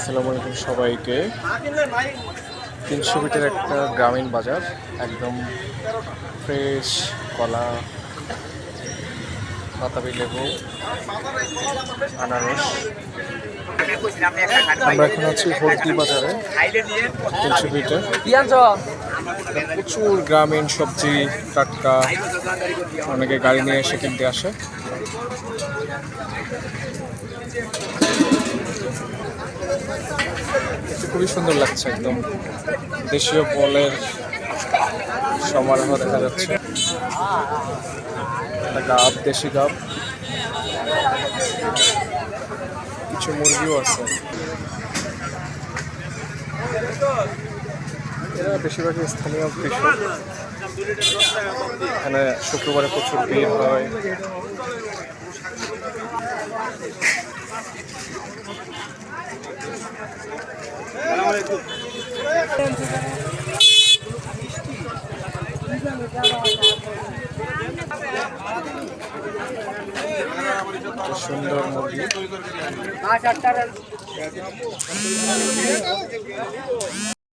আসসালামু আলাইকুম সবাইকে। 300 ফিটের একটা গ্রামীণ বাজার, একদম ফ্রেশ কলা, বাতাবি লেবু, আনারস। আমরা এখন আছি হলদি বাজারে 300 ফিটে। প্রচুর গ্রামীণ সবজি, টাটকা, অনেকে গাড়ি নিয়ে এসে কিনতে আসে। খুবই সুন্দর লাগছে, একদম দেশীয় ফলের সমারোহ দেখা যাচ্ছে। একটা গাব, দেশি গাব, কিছু মুরগিও আছে। এরা বেশিরভাগই স্থানীয় কৃষক। এখানে শুক্রবারে প্রচুর ভিড় হয়। সুন্দর মুরগি।